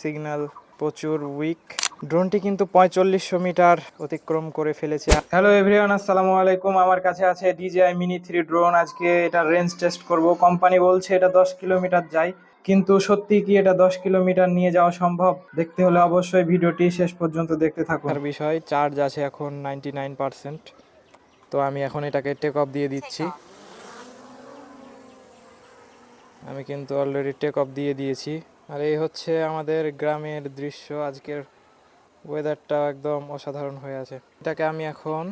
Signal প্রচুর week. ড্রোনটি কিন্তু 4500 metre অতিক্রম করে ফেলেছে। হ্যালো এভরিওয়ান, আসসালামু আলাইকুম। আমার কাছে আছে DJI Mini 3 ড্রোন। আজকে এটা রেঞ্জ টেস্ট করব। কোম্পানি বলছে এটা 10 কিলোমিটার যায়, কিন্তু সত্যি কি এটা 10 কিলোমিটার নিয়ে যাওয়া সম্ভব? দেখতে হলে অবশ্যই ভিডিওটি শেষ পর্যন্ত দেখতে থাকুন। আর বিষয়, চার্জ আছে এখন 99%। তো আমি এখন এটাকে টেক অফ দিয়ে দিচ্ছি। আমি কিন্তু অলরেডি টেক অফ দিয়ে দিয়েছি। আর এই হচ্ছে আমাদের গ্রামের দৃশ্য। আজকের ওয়েদারটা একদম অসাধারণ হয়ে আছে। এটাকে আমি এখন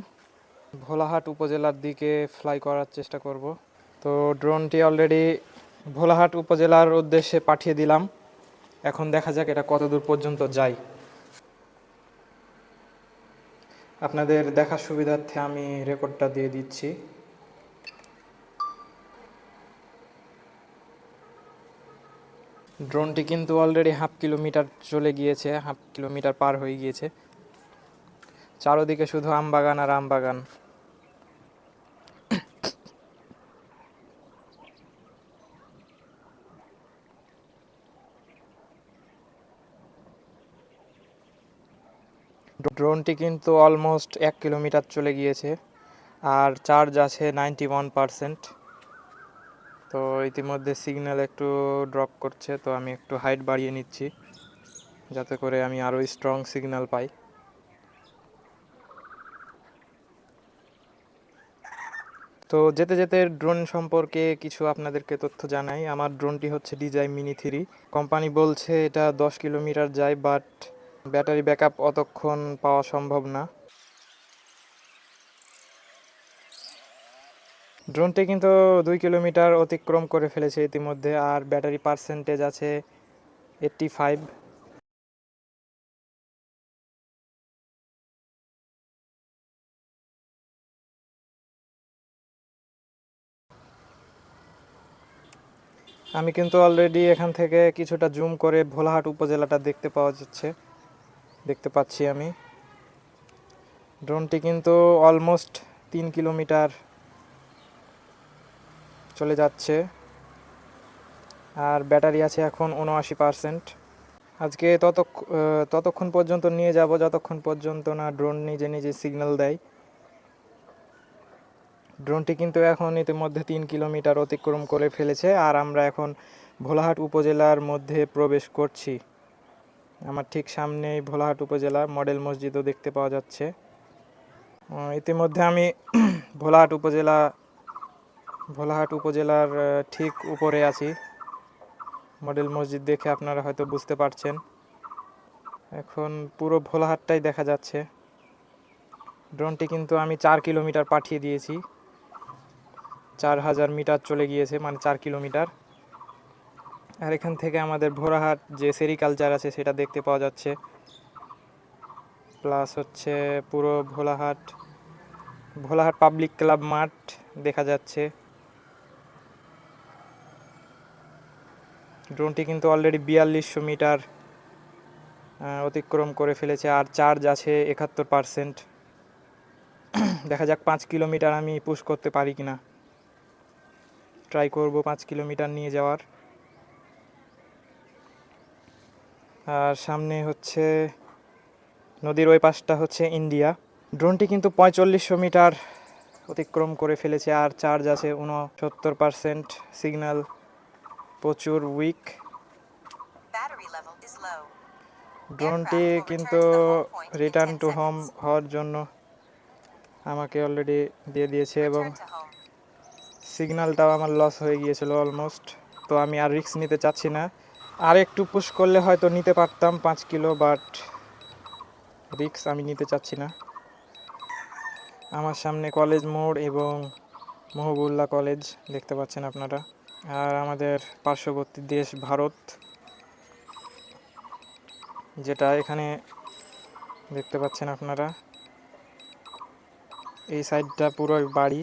ভোলাহাট উপজেলার দিকে ফ্লাই করার চেষ্টা করব। তো ড্রোনটি অলরেডি ভোলাহাট উপজেলার উদ্দেশ্যে পাঠিয়ে দিলাম। এখন দেখা যাক এটা কত দূর পর্যন্ত যায়। আপনাদের দেখার সুবিধার্থে আমি রেকর্ডটা দিয়ে দিচ্ছি। ড্রোনটি কিন্তু অলরেডি হাফ কিলোমিটার চলে গিয়েছে, হাফ কিলোমিটার পার হয়ে গিয়েছে। চারোদিকে শুধু আমবাগান আর আমবাগান। ড্রোনটি কিন্তু অলমোস্ট 1 কিলোমিটার চলে গিয়েছে আর চার্জ আছে 91%। তো ইতিমধ্যে সিগন্যাল একটু ড্রপ করছে, তো আমি একটু হাইট বাড়িয়ে নিচ্ছি যাতে করে আমি আরও স্ট্রং সিগন্যাল পাই। তো যেতে যেতে ড্রোন সম্পর্কে কিছু আপনাদেরকে তথ্য জানাই। আমার ড্রোনটি হচ্ছে DJI Mini 3। কোম্পানি বলছে এটা 10 কিলোমিটার যায়, বাট ব্যাটারি ব্যাকআপ অতক্ষণ পাওয়া সম্ভব না। ড্রোনটি কিন্তু 2 কিলোমিটার অতিক্রম করে ফেলেছে ইতিমধ্যে, আর ব্যাটারি পার্সেন্টেজ আছে 85। আমি কিন্তু অলরেডি এখান থেকে কিছুটা জুম করে ভোলাহাট উপজেলাটা দেখতে পাচ্ছি আমি। ড্রোনটি কিন্তু অলমোস্ট 3 কিলোমিটার চলে যাচ্ছে আর ব্যাটারি আছে এখন 79%। আজকে ততক্ষণ পর্যন্ত নিয়ে যাব যতক্ষণ পর্যন্ত না ড্রোন নিজে নিজে সিগন্যাল দেয়। ড্রোনটি কিন্তু এখন ইতিমধ্যে 3 কিলোমিটার অতিক্রম করে ফেলেছে আর আমরা এখন ভোলাহাট উপজেলার মধ্যে প্রবেশ করছি। আমার ঠিক সামনেই ভোলাহাট উপজেলা, মডেল মসজিদও দেখতে পাওয়া যাচ্ছে। ইতিমধ্যে আমি ভোলাহাট উপজেলার ঠিক উপরে আছি। মডেল মসজিদ দেখে আপনারা হয়তো বুঝতে পারছেন। এখন পুরো ভোলাহাটটাই দেখা যাচ্ছে। ড্রোনটি কিন্তু আমি 4 কিলোমিটার পাঠিয়ে দিয়েছি। 4000 মিটার চলে গিয়েছে, মানে 4 কিলোমিটার। আর এখান থেকে আমাদের ভোলাহাট যে সেরিকালচার আছে সেটা দেখতে পাওয়া যাচ্ছে, প্লাস হচ্ছে পুরো ভোলাহাট পাবলিক ক্লাব মাঠ দেখা যাচ্ছে। ড্রোনটি কিন্তু অলরেডি 4200 মিটার অতিক্রম করে ফেলেছে আর চার্জ আছে 71%। দেখা যাক 5 কিলোমিটার আমি পুশ করতে পারি কিনা। ট্রাই করব 5 কিলোমিটার নিয়ে যাওয়ার। আর সামনে হচ্ছে নদীর ওই পাশটা হচ্ছে ইন্ডিয়া। ড্রোনটি কিন্তু 4500 মিটার অতিক্রম করে ফেলেছে আর চার্জ আছে 69%। সিগন্যাল প্রচুর উইক। ড্রোনটি কিন্তু রিটার্ন টু হোম হওয়ার জন্য আমাকে অলরেডি দিয়ে দিয়েছে এবং সিগন্যালটাও আমার লস হয়ে গিয়েছিল অলমোস্ট। তো আমি আর রিস্ক নিতে চাচ্ছি না। আর একটু পুশ করলে হয়তো নিতে পারতাম 5 কিলো, বাট রিস্ক আমি নিতে চাচ্ছি না। আমার সামনে কলেজ মোড় এবং মহবুল্লাহ কলেজ দেখতে পাচ্ছেন আপনারা। আর আমাদের পার্শ্ববর্তী দেশ ভারত, যেটা এখানে দেখতে পাচ্ছেন আপনারা। এই সাইডটা পুরো বাড়ি,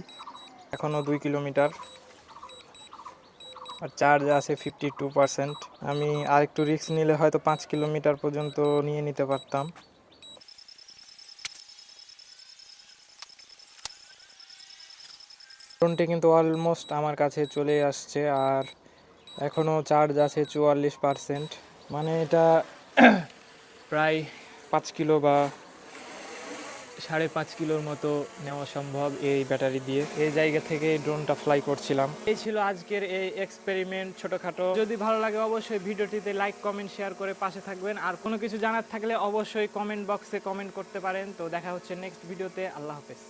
এখনও 2 কিলোমিটার আর চার্জ আছে 52%। আমি আর একটু রিস্ক নিলে হয়তো 5 কিলোমিটার পর্যন্ত নিয়ে নিতে পারতাম। ড্রোনটি কিন্তু অলমোস্ট আমার কাছে চলে আসছে আর এখনও চার্জ আছে 44%। মানে এটা প্রায় 5 কিলো বা 5.5 কিলোর মতো নেওয়া সম্ভব এই ব্যাটারি দিয়ে। এই জায়গা থেকে ড্রোনটা ফ্লাই করছিলাম। এই ছিল আজকের এই এক্সপেরিমেন্ট ছোটখাটো। যদি ভালো লাগে অবশ্যই ভিডিওটিতে লাইক কমেন্ট শেয়ার করে পাশে থাকবেন। আর কোনো কিছু জানার থাকলে অবশ্যই কমেন্ট বক্সে কমেন্ট করতে পারেন। তো দেখা হচ্ছে নেক্সট ভিডিওতে। আল্লাহ হাফেজ।